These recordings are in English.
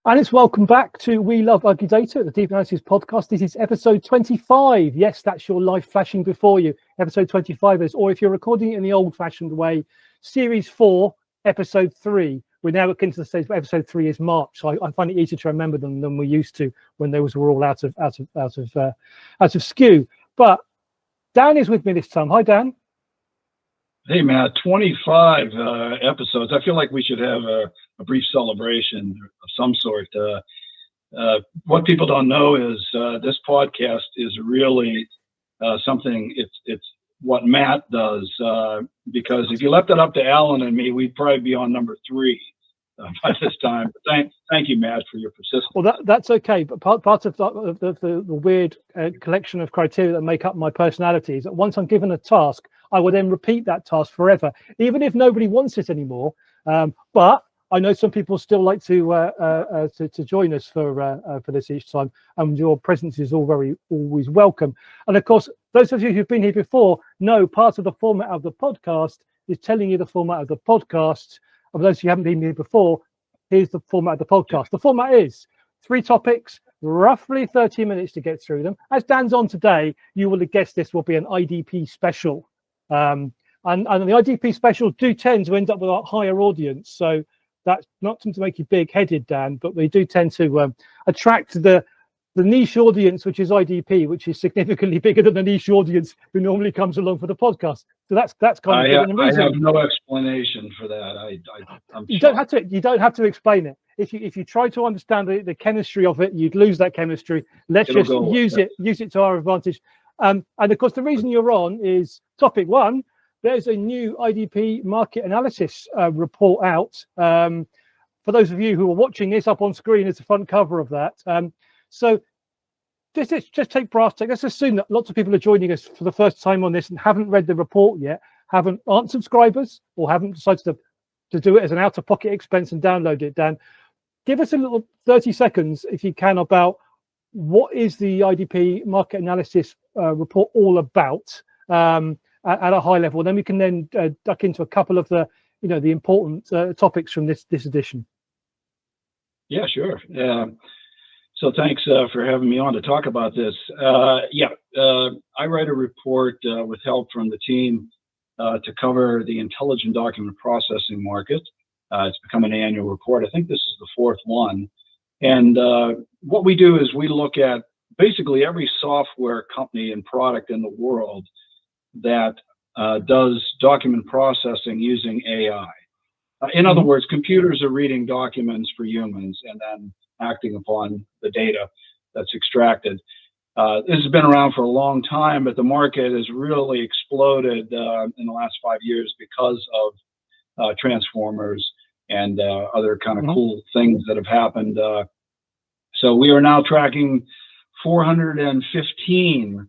And it's welcome back to We Love Ugly Data, the Deep Analysis podcast. This is episode 25. Yes, that's your life flashing before you. Episode 25 is, or if you're recording it in the old-fashioned way, series 4, episode 3. We're now getting to the stage where episode 3 is March, so I find it easier to remember them than we used to when those were all out of skew. But Dan is with me this time. Hi, Dan. Hey, Matt. 25 episodes. I feel like we should have a brief celebration of some sort. What people don't know is this podcast is really something. It's what Matt does, because if you left it up to Alan and me, we'd probably be on number 3 by this time. But thank you, Matt, for your persistence. Well, that's okay. But part of the weird collection of criteria that make up my personality is that once I'm given a task, I will then repeat that task forever, even if nobody wants it anymore. But I know some people still like to join us for this each time, and your presence is always welcome. And of course, those of you who've been here before know part of the format of the podcast is telling you the format of the podcast. And for those who haven't been here before, here's the format of the podcast. The format is 3 topics, roughly 30 minutes to get through them. As Dan's on today, you will have guessed this will be an IDP special. And the IDP specials do tend to end up with a higher audience. So that's not to make you big-headed, Dan, but they do tend to attract the niche audience, which is IDP, which is significantly bigger than the niche audience who normally comes along for the podcast. So that's kind of the reason. I have no explanation for that. You don't have to explain it. If you try to understand the chemistry of it, you'd lose that chemistry. Let's just use it to our advantage. And of course, the reason you're on is topic 1. There's a new IDP market analysis report out. For those of you who are watching this, up on screen is the front cover of that. So this is just take brass take. Let's assume that lots of people are joining us for the first time on this and haven't read the report yet, aren't subscribers, or haven't decided to do it as an out-of-pocket expense and download it. Dan, give us a little 30 seconds, if you can, about what is the IDP market analysis report all about at a high level. Then we can duck into a couple of the important topics from this edition. Yeah, sure. So thanks for having me on to talk about this. I write a report with help from the team to cover the intelligent document processing market. It's become an annual report. I think this is the 4th one. And what we do is we look at basically every software company and product in the world that does document processing using AI. In other words, computers are reading documents for humans and then acting upon the data that's extracted. This has been around for a long time, but the market has really exploded in the last 5 years because of transformers and other kind of cool things that have happened. So we are now tracking 415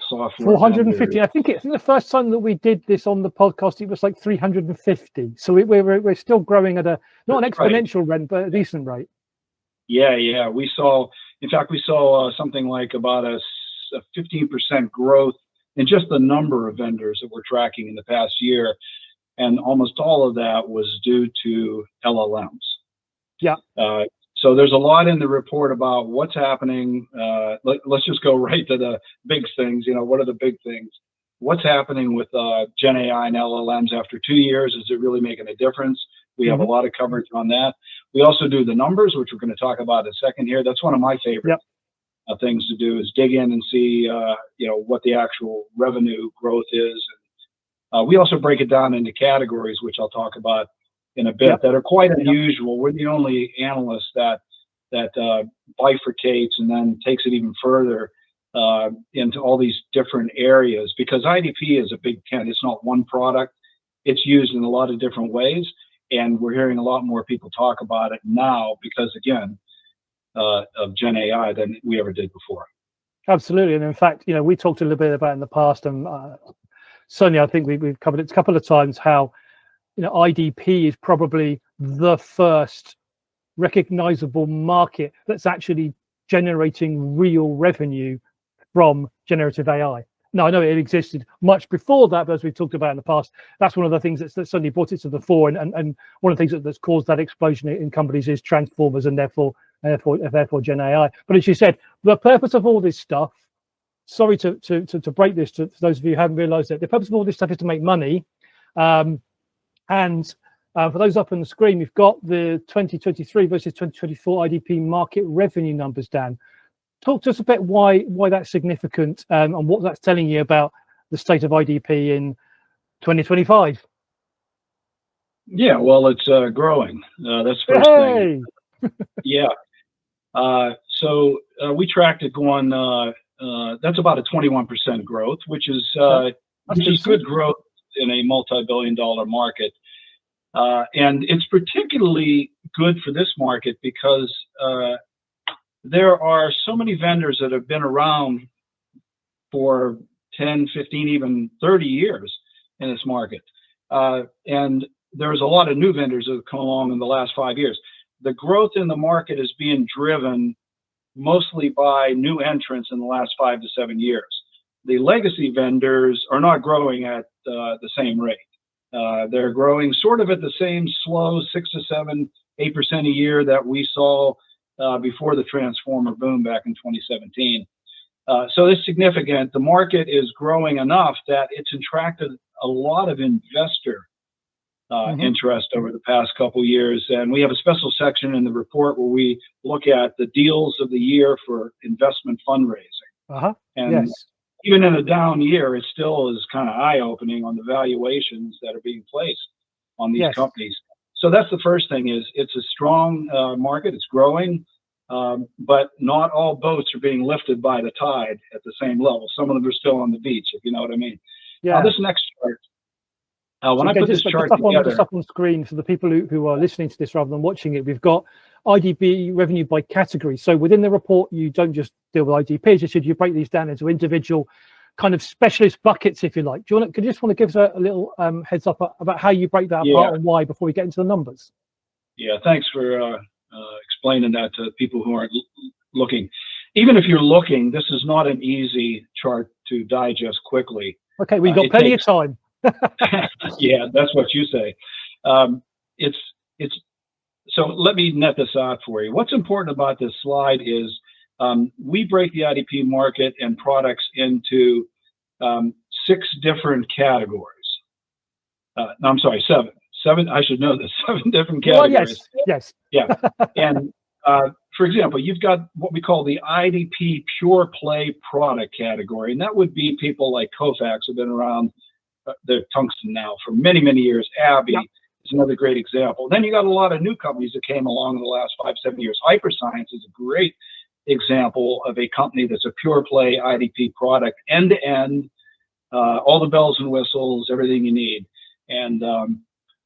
software 450. vendors. I think the first time that we did this on the podcast, it was like 350. So we're still growing at not an exponential rate, but a decent rate. Yeah. We saw something like about a 15% growth in just the number of vendors that we're tracking in the past year. And almost all of that was due to LLMs. Yeah. So there's a lot in the report about what's happening. Let's just go right to the big things. What are the big things? What's happening with Gen AI and LLMs after 2 years? Is it really making a difference? We have a lot of coverage on that. We also do the numbers, which we're going to talk about in a second here. That's one of my favorite things to do, is dig in and see what the actual revenue growth is. We also break it down into categories, which I'll talk about in a bit, that are quite unusual. We're the only analyst that bifurcates and then takes it even further into all these different areas, because IDP is a big tent. It's not one product. It's used in a lot of different ways, and we're hearing a lot more people talk about it now because, again, of Gen AI than we ever did before. Absolutely. And in fact, we talked a little bit about in the past, and Sonia, I think we've covered it a couple of times, how IDP is probably the first recognizable market that's actually generating real revenue from generative AI. Now, I know it existed much before that, but as we've talked about in the past, that's one of the things that suddenly brought it to the fore. And one of the things that's caused that explosion in companies is transformers, and therefore therefore Gen AI. But as you said, the purpose of all this stuff, sorry to break this to those of you who haven't realized it, the purpose of all this stuff is to make money. And for those up on the screen, we've got the 2023 versus 2024 IDP market revenue numbers, Dan. Talk to us a bit why that's significant, and what that's telling you about the state of IDP in 2025. Yeah, well, it's growing. That's the first thing. Yeah. So we tracked it going. That's about a 21% growth, which is good growth in a multi-billion-dollar market. And it's particularly good for this market because there are so many vendors that have been around for 10, 15, even 30 years in this market. And there's a lot of new vendors that have come along in the last 5 years. The growth in the market is being driven mostly by new entrants in the last 5 to 7 years. The legacy vendors are not growing at the same rate. They're growing sort of at the same slow 6 to 7, 8% a year that we saw before the transformer boom back in 2017. So it's significant. The market is growing enough that it's attracted a lot of investor interest over the past couple of years. And we have a special section in the report where we look at the deals of the year for investment fundraising. And even in a down year, it still is kind of eye-opening on the valuations that are being placed on these companies. So that's the first thing, is it's a strong market. It's growing, but not all boats are being lifted by the tide at the same level. Some of them are still on the beach, if you know what I mean. Now, this next chart, when I put this chart together, just up on screen for the people who are listening to this rather than watching it, we've got IDP revenue by category. So within the report, you don't just deal with IDPs, you break these down into individual kind of specialist buckets, if you like. Could you just want to give us a little heads up about how you break that apart and why before we get into the numbers? Yeah, thanks for explaining that to people who aren't looking. Even if you're looking, this is not an easy chart to digest quickly. Okay, we've got plenty of time. Yeah, that's what you say. So let me net this out for you. What's important about this slide is we break the IDP market and products into 6 different categories. No, I'm sorry, 7. 7. I should know this. 7 different categories. Well, yes. Yeah. And for example, you've got what we call the IDP pure play product category, and that would be people like Kofax, who've been around. They're tungsten now for many, many years. Abby is another great example. Then you got a lot of new companies that came along in the last 5, 7 years. Hyperscience is a great example of a company that's a pure play IDP product, end to end, all the bells and whistles, everything you need. And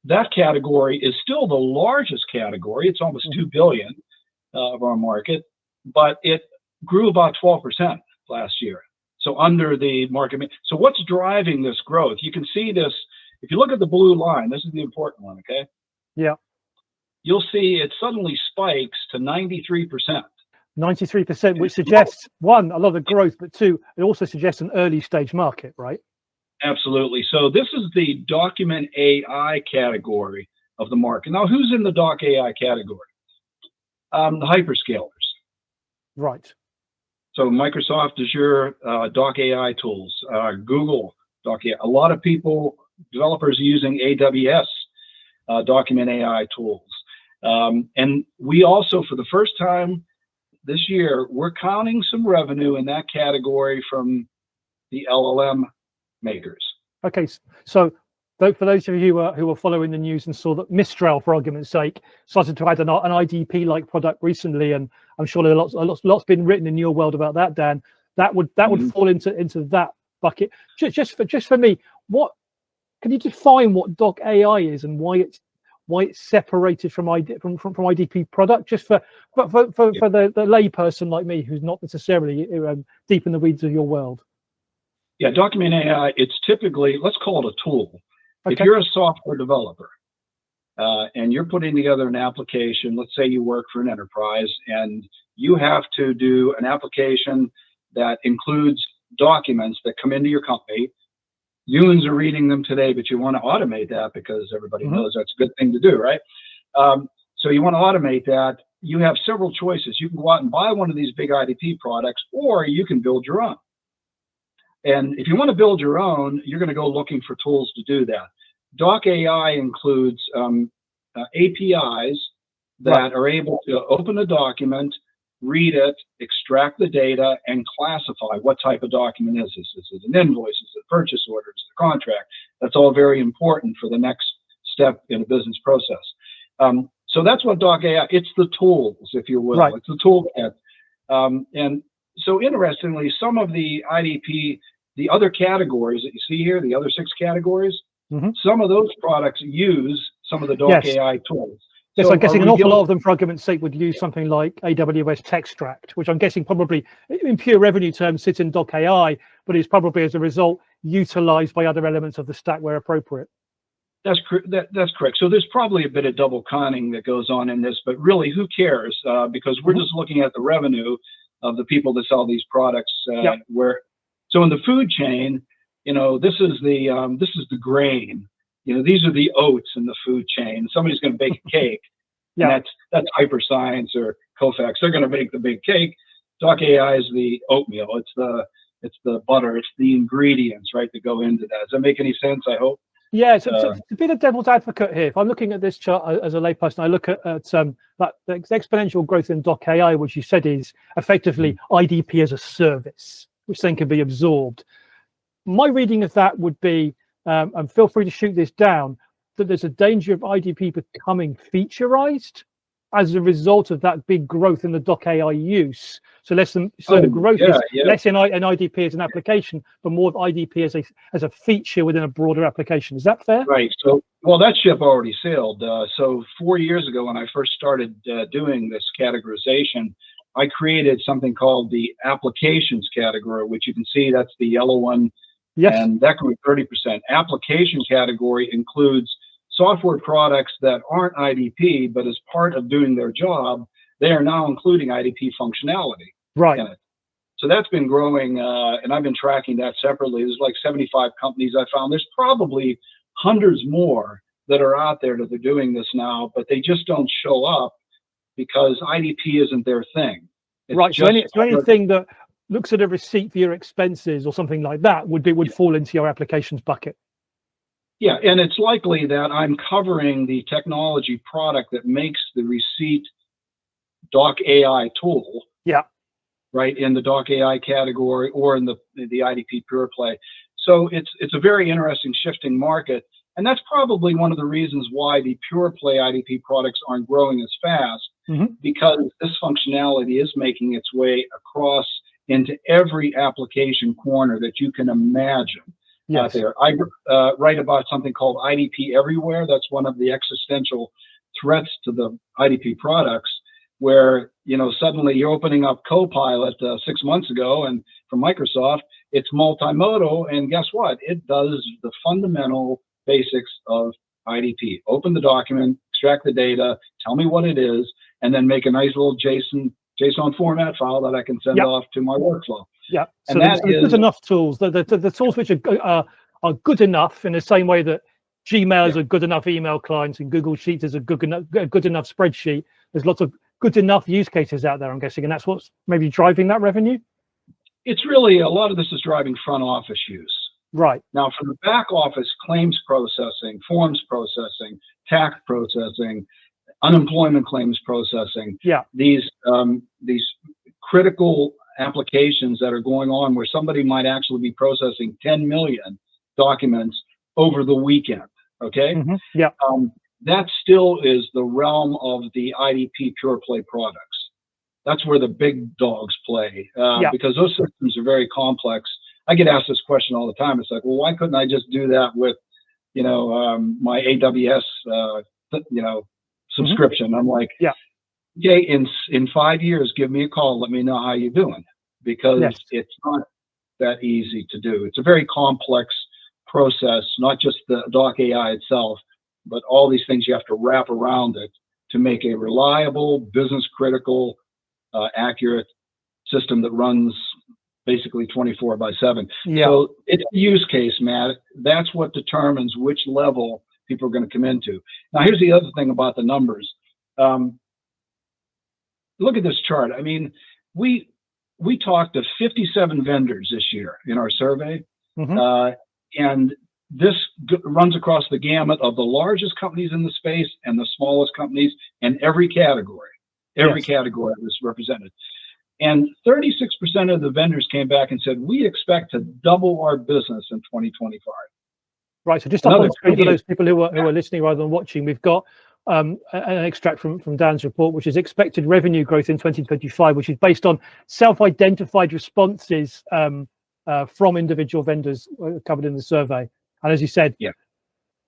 that category is still the largest category. It's almost $2 billion of our market, but it grew about 12% last year. So under the market. So what's driving this growth? You can see this. If you look at the blue line, this is the important one, okay? Yeah. You'll see it suddenly spikes to 93%. 93%, which suggests, 1, a lot of growth, but 2, it also suggests an early stage market, right? Absolutely. So this is the document AI category of the market. Now, who's in the doc AI category? The hyperscalers. Right. So Microsoft Azure Doc AI tools, Google Doc AI. A lot of people, developers are using AWS document AI tools. And we also, for the first time this year, we're counting some revenue in that category from the LLM makers. Okay, so for those of you who are following the news and saw that Mistral, for argument's sake, started to add an IDP-like product recently, and I'm sure there are lots been written in your world about that, Dan. That would fall into that bucket. Just for me, what can you define what Doc AI is and why it's separated from IDP product? Just for the layperson like me who's not necessarily deep in the weeds of your world. Yeah, document AI. It's typically, let's call it a tool. Okay. If you're a software developer and you're putting together an application, let's say you work for an enterprise and you have to do an application that includes documents that come into your company. Humans are reading them today, but you want to automate that because everybody knows that's a good thing to do, right? So you want to automate that. you have several choices. You can go out and buy one of these big IDP products, or you can build your own. And if you want to build your own, you're going to go looking for tools to do that. Doc AI includes APIs that are able to open a document, read it, extract the data, and classify what type of document is this. Is it an invoice? Is it a purchase order? Is it a contract? That's all very important for the next step in a business process. So that's what Doc AI, it's the tools, if you will. It's the toolkit. And so interestingly, some of the IDP, the other categories that you see here, the other 6 categories, some of those products use some of the Doc AI tools. Yes, so I'm guessing an awful lot of them, for argument's sake, would use something like AWS Textract, which I'm guessing probably, in pure revenue terms, sits in Doc AI, but is probably, as a result, utilized by other elements of the stack where appropriate. That's correct. So there's probably a bit of double conning that goes on in this, but really, who cares? Because we're just looking at the revenue of the people that sell these products. So in the food chain, you know, this is the grain. You know, these are the oats in the food chain. Somebody's going to bake a cake, and that's Hyperscience or Kofax. They're going to bake the big cake. Doc AI is the oatmeal. It's the butter. It's the ingredients, right, that go into that. Does that make any sense? I hope. Yeah, so to be the devil's advocate here, if I'm looking at this chart as a layperson, I look at the exponential growth in Doc AI, which you said is effectively IDP as a service, which then can be absorbed. My reading of that would be, and feel free to shoot this down, that there's a danger of IDP becoming featureized as a result of that big growth in the Doc AI use. So the growth is less in IDP as an application, but more of IDP as a feature within a broader application. Is that fair? Right. So, well, that ship already sailed. So 4 years ago, when I first started doing this categorization, I created something called the applications category, which you can see that's the yellow one. Yes. And that grew 30%. Application category includes software products that aren't IDP, but as part of doing their job, they are now including IDP functionality in it. So that's been growing, and I've been tracking that separately. There's like 75 companies I found. There's probably hundreds more that are out there that are doing this now, but they just don't show up because IDP isn't their thing. It's so anything that looks at a receipt for your expenses or something like that would fall into your applications bucket. Yeah, and it's likely that I'm covering the technology product that makes the receipt Doc AI tool. Right, in the Doc AI category or in the IDP pure play. So it's a very interesting shifting market, and that's probably one of the reasons why the pure play IDP products aren't growing as fast, because this functionality is making its way across into every application corner that you can imagine. Out there. I write about something called IDP everywhere. That's one of the existential threats to the IDP products, where, you know, suddenly you're opening up Copilot 6 months ago, and from Microsoft, it's multimodal, and guess what? It does the fundamental basics of IDP. Open the document, extract the data, tell me what it is, and then make a nice little JSON format file that I can send off to my workflow. Yeah, so there's enough tools. The tools which are good enough, in the same way that Gmail is a good enough email client and Google Sheets is a good enough spreadsheet. There's lots of good enough use cases out there, I'm guessing, and that's what's maybe driving that revenue. It's really, a lot of this is driving front office use. Right. Now, for the back office, claims processing, forms processing, tax processing, unemployment claims processing. These critical applications that are going on where somebody might actually be processing 10 million documents over the weekend. Okay. That still is the realm of the IDP pure play products. That's where the big dogs play, because those systems are very complex. I get asked this question all the time. It's like, well, why couldn't I just do that with, you know, my AWS, subscription? I'm like, okay, in 5 years, give me a call. Let me know how you're doing, because it's not that easy to do. It's a very complex process, not just the Doc AI itself, but all these things you have to wrap around it to make a reliable, business critical, accurate system that runs basically 24/7. So it's a use case, Matt. That's what determines which level people are going to come into. Now, here's the other thing about the numbers. look at this chart. I mean, we talked to 57 vendors this year in our survey, and this runs across the gamut of the largest companies in the space and the smallest companies, and every category. Every category was represented. And 36% of the vendors came back and said, we expect to double our business in 2025. Right. So just up on the screen for those people who are listening rather than watching, we've got an extract from Dan's report, which is expected revenue growth in 2025, which is based on self-identified responses from individual vendors covered in the survey. And as you said,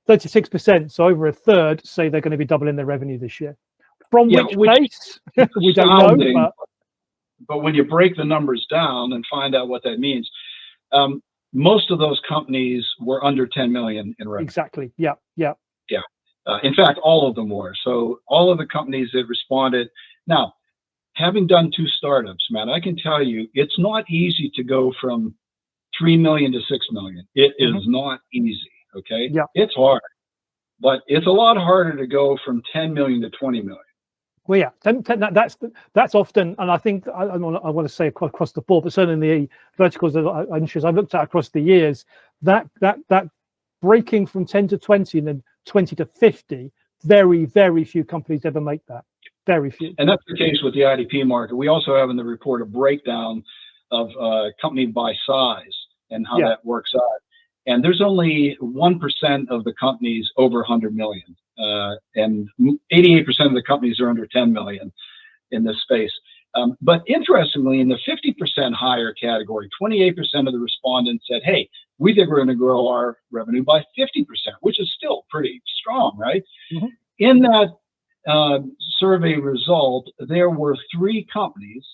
36%, so over a third, say they're going to be doubling their revenue this year. From which base, we don't know. But when you break the numbers down and find out what that means, most of those companies were under 10 million in revenue. Exactly. Yeah. In fact, all of them were. So all of the companies that responded. Now, having done 2 startups, Matt, I can tell you it's not easy to go from 3 million to 6 million. It is not easy. Okay. Yeah. It's hard, but it's a lot harder to go from 10 million to 20 million. Well, yeah, that's often, and I think I want to say across the board, but certainly in the verticals of industries I've looked at across the years, that breaking from 10 to 20 and then 20 to 50, very, very few companies ever make that. Very few. And that's the case with the IDP market. We also have in the report a breakdown of company by size and how that works out. And there's only 1% of the companies over 100 million. And 88% of the companies are under 10 million in this space. But interestingly, in the 50% higher category, 28% of the respondents said, hey, we think we're going to grow our revenue by 50%, which is still pretty strong, right? In that survey result, there were 3 companies.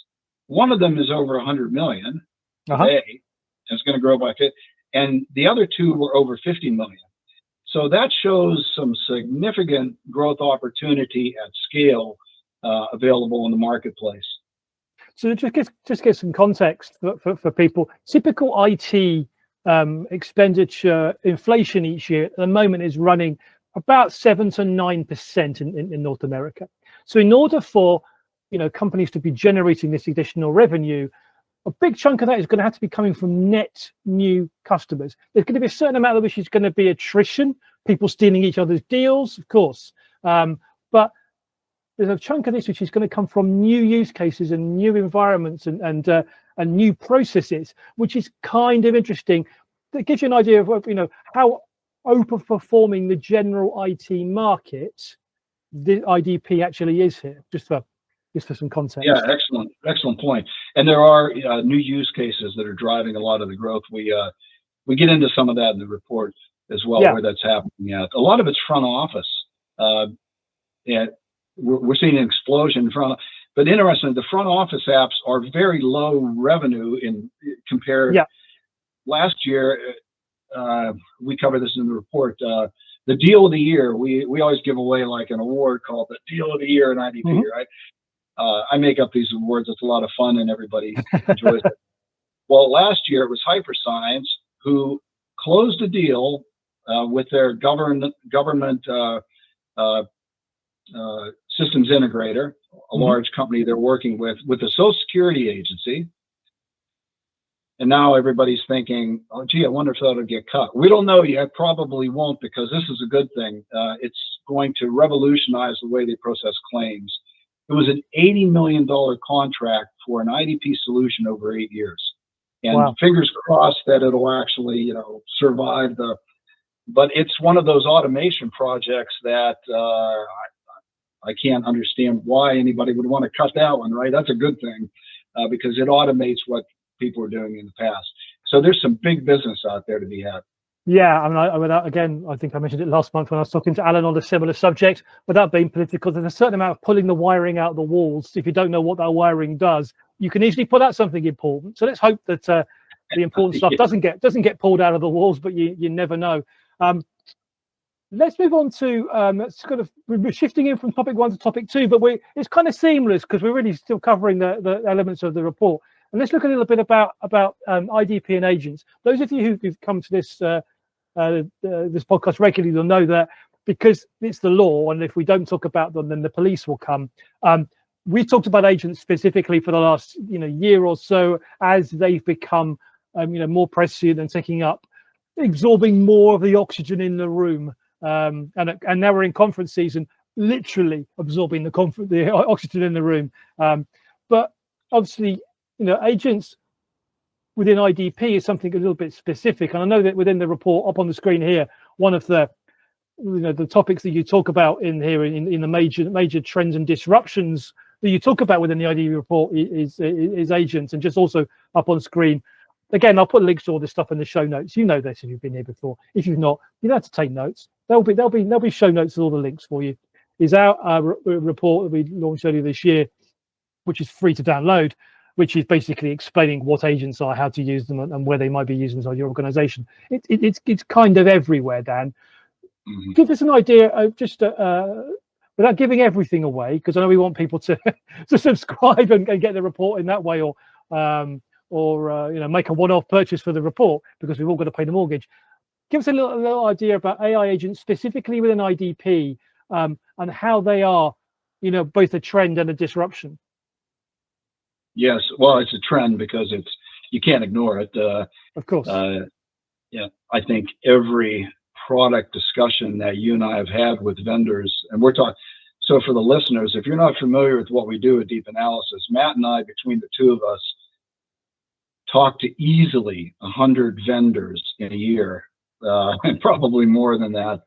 One of them is over 100 million today, and it's going to grow by 50. And the other 2 were over 50 million. So that shows some significant growth opportunity at scale available in the marketplace. So just get some context for people. Typical IT expenditure inflation each year at the moment is running about 7 to 9% in North America. So in order for companies to be generating this additional revenue, a big chunk of that is going to have to be coming from net new customers. There's going to be a certain amount of which is going to be attrition, people stealing each other's deals, of course. But there's a chunk of this which is going to come from new use cases and new environments and new processes, which is kind of interesting. That gives you an idea of how overperforming the general IT market the IDP actually is here. Just for some context. Yeah, excellent point. And there are new use cases that are driving a lot of the growth. We get into some of that in the report as well, where that's happening at. A lot of it's front office. And we're seeing an explosion in front. But interestingly, the front office apps are very low revenue in compared. Last year, we covered this in the report. The deal of the year, we always give away like an award called the Deal of the Year in IDP, right? I make up these awards. It's a lot of fun and everybody enjoys it. Well, last year it was HyperScience who closed a deal with their government systems integrator, a large company they're working with the Social Security Agency. And now everybody's thinking, oh, gee, I wonder if that'll get cut. We don't know yet. Probably won't, because this is a good thing. It's going to revolutionize the way they process claims. It was an $80 million contract for an IDP solution over 8 years. And fingers crossed that it'll actually, survive but it's one of those automation projects that I can't understand why anybody would want to cut that one, right? That's a good thing because it automates what people were doing in the past. So there's some big business out there to be had. Yeah, again, I think I mentioned it last month when I was talking to Alan on a similar subject. Without being political, there's a certain amount of pulling the wiring out of the walls. If you don't know what that wiring does, you can easily pull out something important. So let's hope that the important stuff doesn't get pulled out of the walls, but you never know. Let's move on to let's kind of we're shifting in from topic 1 to topic 2, but it's kind of seamless because we're really still covering the elements of the report. And let's look a little bit about IDP and agents. Those of you who've come to this this podcast regularly will know that because it's the law, and if we don't talk about them, then the police will come. we talked about agents specifically for the last year or so as they've become more prescient and taking up, absorbing more of the oxygen in the room. And now we're in conference season, literally absorbing the oxygen in the room. But obviously, agents within IDP is something a little bit specific. And I know that within the report up on the screen here, one of the the topics that you talk about in here in the major trends and disruptions that you talk about within the IDP report is agents, and just also up on screen. Again, I'll put links to all this stuff in the show notes. You know this if you've been here before. If you've not, you don't have to take notes. There'll be show notes with all the links for you. Is our report that we launched earlier this year, which is free to download, which is basically explaining what agents are, how to use them, and where they might be used inside your organization. It's kind of everywhere, Dan. Mm-hmm. Give us an idea of just without giving everything away, because I know we want people to to subscribe and get the report in that way, or make a one-off purchase for the report, because we've all got to pay the mortgage. Give us a little idea about AI agents specifically within IDP, and how they are, both a trend and a disruption. Yes, well, it's a trend because you can't ignore it. Of course. Yeah, I think every product discussion that you and I have had with vendors, and we're talking. So for the listeners, if you're not familiar with what we do at Deep Analysis, Matt and I, between the two of us, talk to easily 100 vendors in a year, and probably more than that.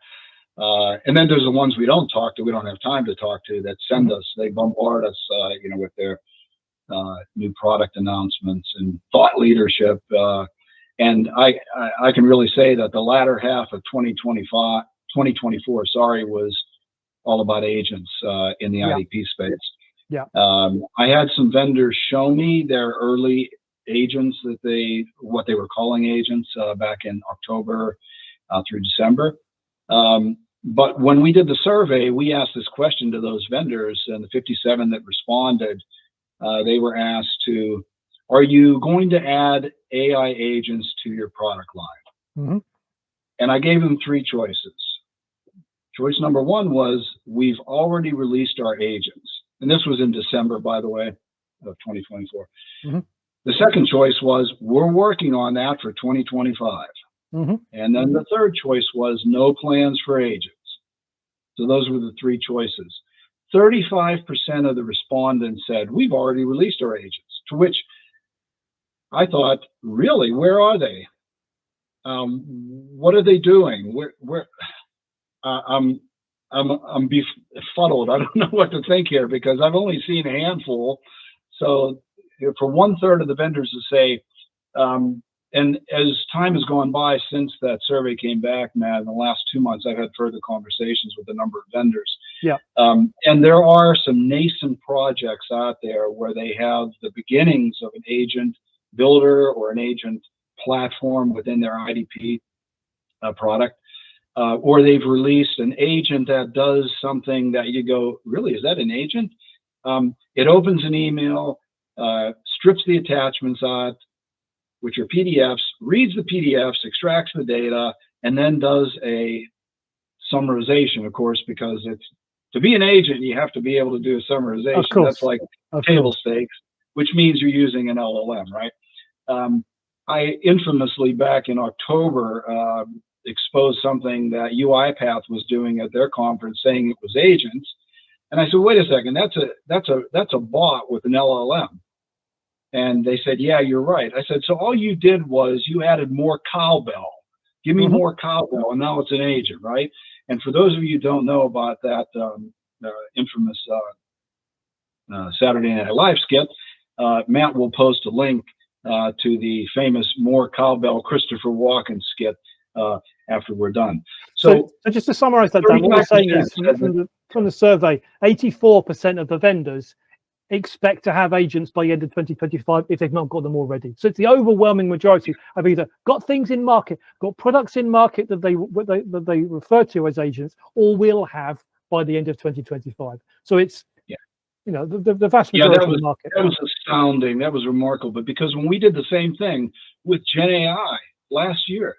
And then there's the ones we don't talk to, we don't have time to talk to, that send us, they bombard us, with their new product announcements and thought leadership. And I can really say that the latter half of 2024, was all about agents in the IDP space. Yeah. I had some vendors show me their early agents, what they were calling agents back in October through December. But when we did the survey, we asked this question to those vendors, and the 57 that responded, they were asked are you going to add AI agents to your product line? Mm-hmm. And I gave them three choices. Choice number one was, we've already released our agents. And this was in December, by the way, of 2024. Mm-hmm. The second choice was, we're working on that for 2025. Mm-hmm. And then the third choice was, no plans for agents. So those were the three choices. 35% of the respondents said, we've already released our agents, to which I thought, really, where are they? What are they doing? I'm befuddled. I don't know what to think here, because I've only seen a handful. So for 1/3 of the vendors to say, and as time has gone by since that survey came back, Matt, in the last 2 months, I've had further conversations with a number of vendors. Yeah. And there are some nascent projects out there where they have the beginnings of an agent builder or an agent platform within their IDP product, or they've released an agent that does something that you go, really, is that an agent? It opens an email, strips the attachments out, which are PDFs, reads the PDFs, extracts the data, and then does a summarization, of course, because to be an agent, you have to be able to do a summarization. Of course. That's like table stakes, which means you're using an LLM, right? I infamously, back in October, exposed something that UiPath was doing at their conference, saying it was agents. And I said, wait a second, that's a bot with an LLM. And they said, yeah, you're right. I said, so all you did was you added more cowbell. Give me more cowbell, and now it's an agent, right? And for those of you who don't know about that infamous Saturday Night Live skit, Matt will post a link to the famous More Cowbell Christopher Walken skit after we're done. So just to summarize that, Dan, what we're saying is from the survey, 84% of the vendors expect to have agents by the end of 2025 if they've not got them already. So it's the overwhelming majority have either got things in market, got products in market that they refer to as agents, or will have by the end of 2025. So it's the vast majority of the market. That was astounding. That was remarkable. But because when we did the same thing with Gen AI last year,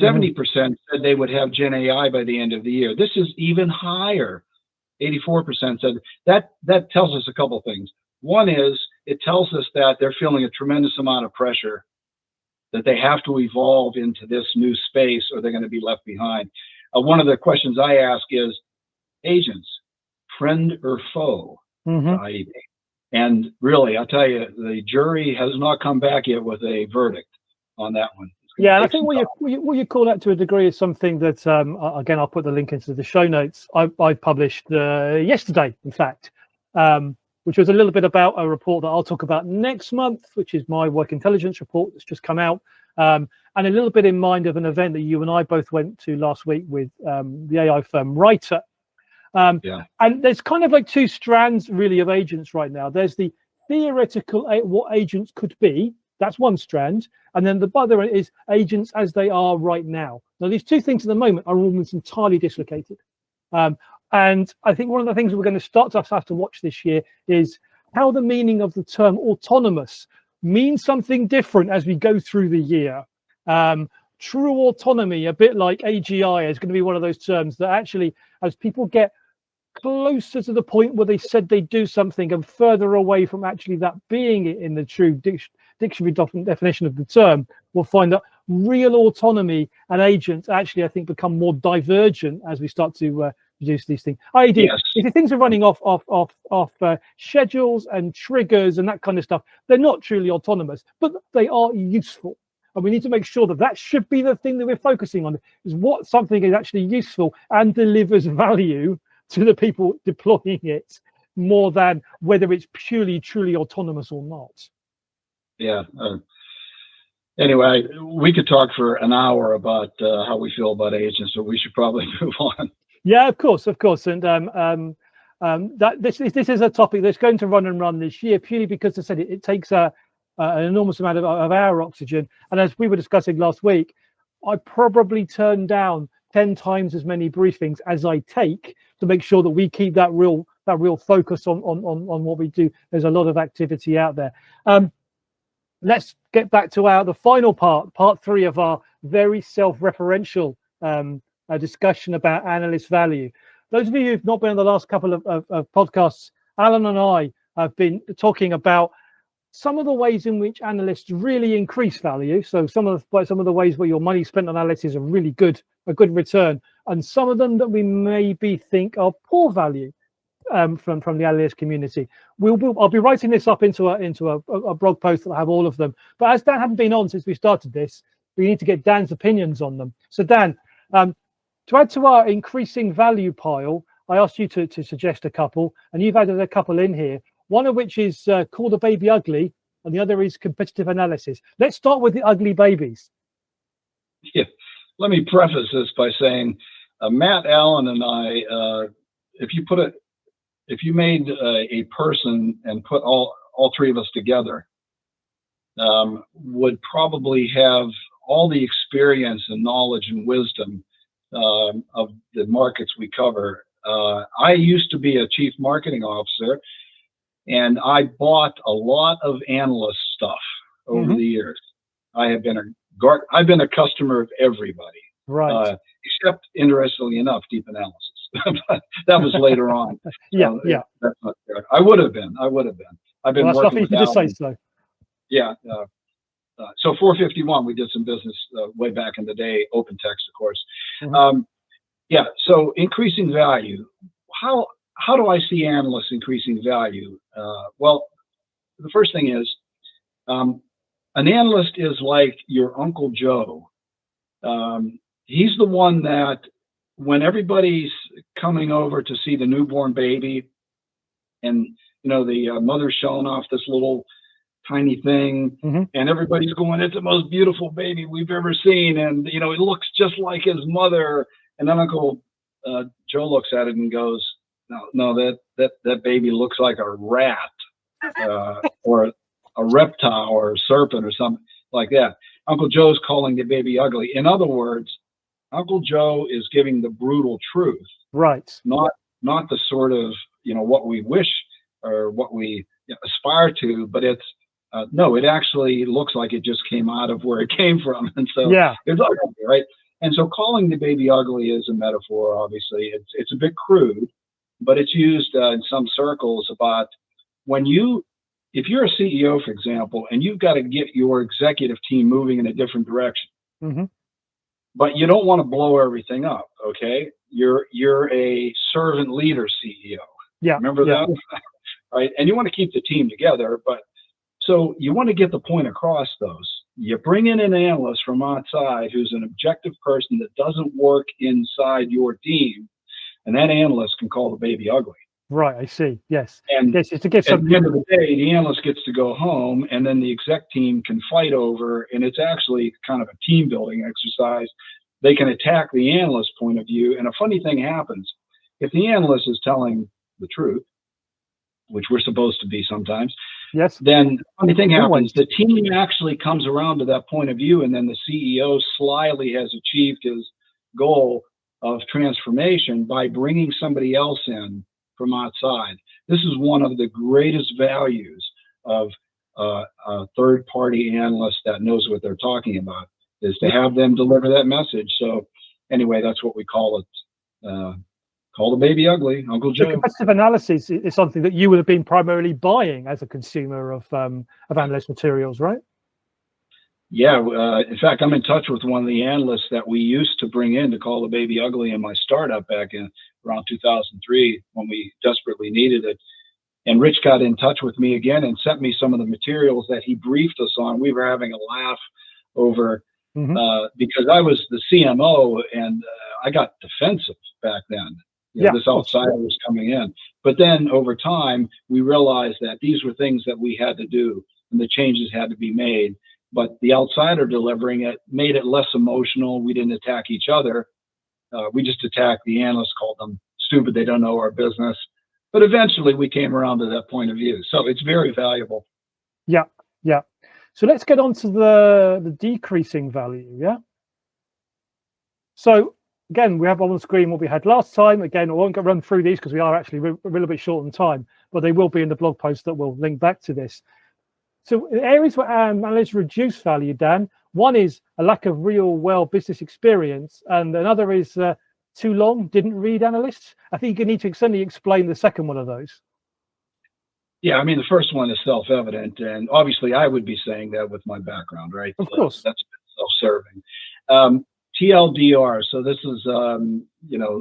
70% said they would have Gen AI by the end of the year. This is even higher 84% said that tells us a couple things. One is it tells us that they're feeling a tremendous amount of pressure, that they have to evolve into this new space or they're going to be left behind. One of the questions I ask is, agents, friend or foe? IDP? And really, I'll tell you, the jury has not come back yet with a verdict on that one. Yeah, and I think what you call that to a degree is something that, again, I'll put the link into the show notes. I published yesterday, in fact, which was a little bit about a report that I'll talk about next month, which is my work intelligence report that's just come out, and a little bit in mind of an event that you and I both went to last week with the AI firm Writer. And there's kind of like two strands really of agents right now. There's the theoretical what agents could be. That's one strand. And then the other is agents as they are right now. Now, these two things at the moment are almost entirely dislocated. And I think one of the things we're going to start to have to watch this year is how the meaning of the term autonomous means something different as we go through the year. True autonomy, a bit like AGI, is going to be one of those terms that actually, as people get closer to the point where they said they do something and further away from actually that being it in the true dictionary definition of the term, we'll find that real autonomy and agents actually, I think, become more divergent as we start to produce these things. If things are running off schedules and triggers and that kind of stuff, they're not truly autonomous, but they are useful. And we need to make sure that that should be the thing that we're focusing on, is what something is actually useful and delivers value to the people deploying it, more than whether it's purely, truly autonomous or not. Yeah. Anyway, we could talk for an hour about how we feel about agents, so we should probably move on. Yeah, of course. And that this is a topic that's going to run this year, purely because, as I said, it takes an enormous amount of our oxygen. And as we were discussing last week, I probably turn down 10 times as many briefings as I take to make sure that we keep that real focus on what we do. There's a lot of activity out there. Let's get back to the final part 3 of our very self-referential discussion about analyst value. Those of you who've not been on the last couple of podcasts, Alan and I have been talking about some of the ways in which analysts really increase value. So some of the ways where your money spent on analysts is a good return, and some of them that we maybe think are poor value from the analyst community. I'll be writing this up into a blog post that I have all of them. But as Dan hadn't been on since we started this, we need to get Dan's opinions on them. So Dan, to add to our increasing value pile, I asked you to suggest a couple, and you've added a couple in here. One of which is Call the Baby Ugly, and the other is competitive analysis. Let's start with the ugly babies. Yeah, let me preface this by saying, Matt Allen and I, if you made a person and put all 3 of us together, would probably have all the experience and knowledge and wisdom of the markets we cover. I used to be a chief marketing officer, and I bought a lot of analyst stuff over the years. I've been a customer of everybody, right? Except, interestingly enough, deep analysis. That was later on. Yeah. That's not fair. I would have been. I've been working with Alan. Say so. Yeah. So 451, we did some business way back in the day. Open text, of course. So increasing value. How do I see analysts increasing value? Well, the first thing is, an analyst is like your Uncle Joe. He's the one that, when everybody's coming over to see the newborn baby, and the mother's showing off this little tiny thing, and everybody's going, "It's the most beautiful baby we've ever seen," and it looks just like his mother. And then Uncle Joe looks at it and goes, No, that baby looks like a rat, or a reptile or a serpent or something like that. Uncle Joe's calling the baby ugly. In other words, Uncle Joe is giving the brutal truth, right? Not the sort of what we wish or what we aspire to, but it's no. It actually looks like it just came out of where it came from, and so it's ugly, right? And so calling the baby ugly is a metaphor. Obviously, it's a bit crude. but it's used in some circles about if you're a CEO, for example, and you've got to get your executive team moving in a different direction, but you don't want to blow everything up. Okay, you're a servant leader CEO. Yeah, remember that, right? And you want to keep the team together, but so you want to get the point across. You bring in an analyst from outside who's an objective person that doesn't work inside your team, and that analyst can call the baby ugly. Right, I see. Yes. And yes, it's to give at the end of the day, the analyst gets to go home, and then the exec team can fight over, and it's actually kind of a team building exercise. They can attack the analyst point of view, and a funny thing happens. If the analyst is telling the truth, which we're supposed to be sometimes, yes, then funny thing happens. The team actually comes around to that point of view, and then the CEO slyly has achieved his goal of transformation by bringing somebody else in from outside. This is one of the greatest values of a third-party analyst that knows what they're talking about, is to have them deliver that message. So anyway, that's what we call it. Call the baby ugly, Uncle Joe. So competitive analysis is something that you would have been primarily buying as a consumer of analyst materials, right? Yeah. In fact, I'm in touch with one of the analysts that we used to bring in to call the baby ugly in my startup back in around 2003 when we desperately needed it. And Rich got in touch with me again and sent me some of the materials that he briefed us on. We were having a laugh over because I was the CMO and I got defensive back then. This outsider was coming in. But then over time, we realized that these were things that we had to do and the changes had to be made. But the outsider delivering it made it less emotional. We didn't attack each other. We just attacked the analysts, called them stupid. They don't know our business. But eventually we came around to that point of view. So it's very valuable. Yeah. So let's get on to the decreasing value. Yeah. So again, we have on the screen what we had last time. Again, I won't run through these because we are actually a little bit short on time, but they will be in the blog post that will link back to this. So areas where analysts reduce value, Dan, one is a lack of real world business experience, and another is too long, didn't read analysts. I think you need to certainly explain the second one of those. Yeah, I mean, the first one is self-evident, and obviously I would be saying that with my background, right? Of course. That's self-serving. TLDR, so this is, an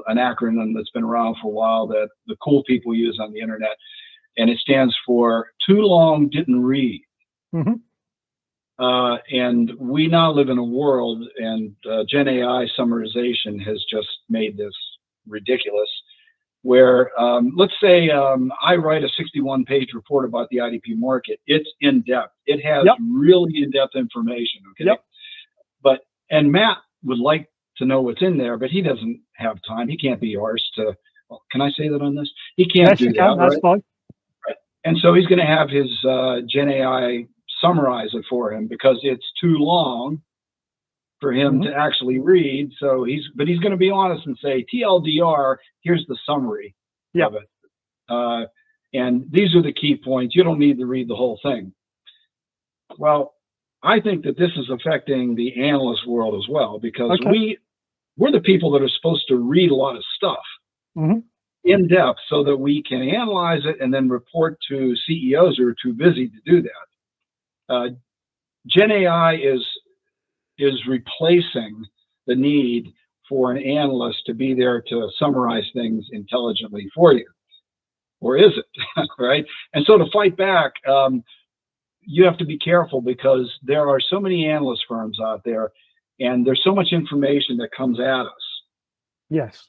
acronym that's been around for a while that the cool people use on the internet, and it stands for too long, didn't read. And we now live in a world, and Gen AI summarization has just made this ridiculous, where let's say I write a 61-page report about the IDP market. It's in-depth. It has really in-depth information, okay? And Matt would like to know what's in there, but he doesn't have time. He can't be arsed to, can I say that on this? He can't do that, that's fine. Right. And so he's going to have his Gen AI summarize it for him because it's too long for him to actually read. So he's going to be honest and say, TLDR, here's the summary of it. And these are the key points. You don't need to read the whole thing. Well, I think that this is affecting the analyst world as well, because we're the people that are supposed to read a lot of stuff in depth so that we can analyze it and then report to CEOs who are too busy to do that. Gen AI is replacing the need for an analyst to be there to summarize things intelligently for you. Or is it? Right? And so to fight back, you have to be careful because there are so many analyst firms out there and there's so much information that comes at us. Yes.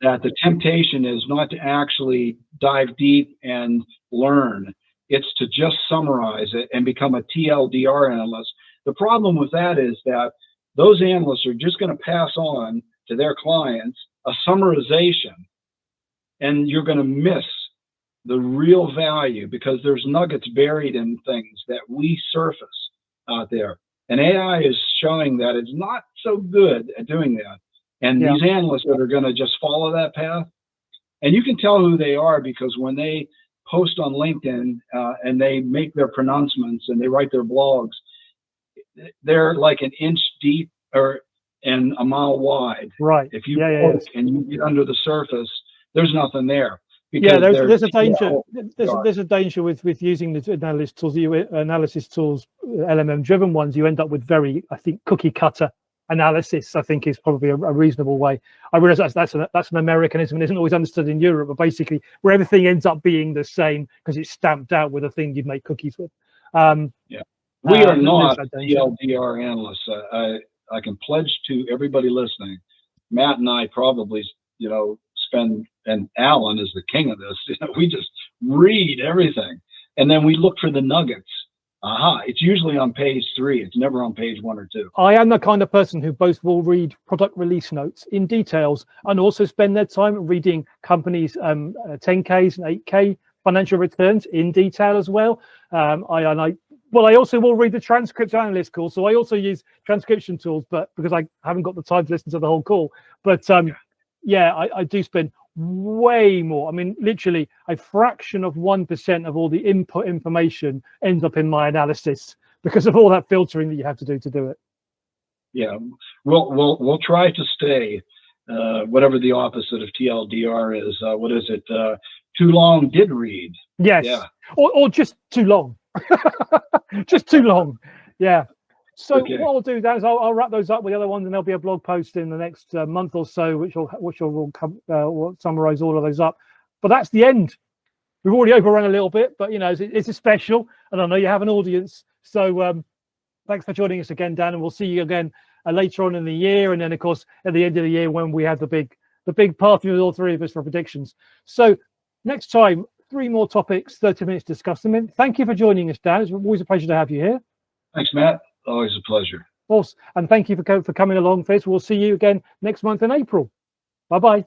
That the temptation is not to actually dive deep and learn. It's to just summarize it and become a TLDR analyst. The problem with that is that those analysts are just going to pass on to their clients a summarization, and you're going to miss the real value because there's nuggets buried in things that we surface out there. And AI is showing that it's not so good at doing that. And these analysts that are going to just follow that path, and you can tell who they are because when they post on LinkedIn and they make their pronouncements and they write their blogs, they're like an inch deep and a mile wide. Right. If you look and you get under the surface, there's nothing there. Yeah, because there's a danger. TLDR. There's a danger with using the analysis tools, LMM driven ones. You end up with very, I think, cookie cutter analysis. I think is probably a reasonable way. I realize that's an Americanism and isn't always understood in Europe, but basically where everything ends up being the same because it's stamped out with a thing you'd make cookies with. Yeah, we are not TLDR analysts. I can pledge to everybody listening. Matt and I probably, spend, and Alan is the king of this. We just read everything, and then we look for the nuggets. It's usually on page 3. It's never on page 1 or 2. I am the kind of person who both will read product release notes in details and also spend their time reading companies' 10Ks and 8K financial returns in detail as well. I also will read the transcript analyst call, so I also use transcription tools, but because I haven't got the time to listen to the whole call. But I do spend way more. I mean, literally a fraction of 1% of all the input information ends up in my analysis because of all that filtering that you have to do it. Yeah, we'll try to stay whatever the opposite of TLDR is. What is it? Too long did read. Yes. Yeah. Or just too long. Just too long. Yeah. So Okay. what I'll do, Dan, is I'll wrap those up with the other ones, and there'll be a blog post in the next month or so, which will summarize all of those up. But that's the end. We've already overrun a little bit, but it's a special, and I know you have an audience. So thanks for joining us again, Dan, and we'll see you again later on in the year, and then of course at the end of the year when we have the big party with all 3 of us for predictions. So next time, 3 more topics, 30 minutes to discuss them in. Thank you for joining us, Dan. It's always a pleasure to have you here. Thanks, Matt. Always a pleasure. Of course, and thank you for coming along for this. We'll see you again next month in April. Bye-bye.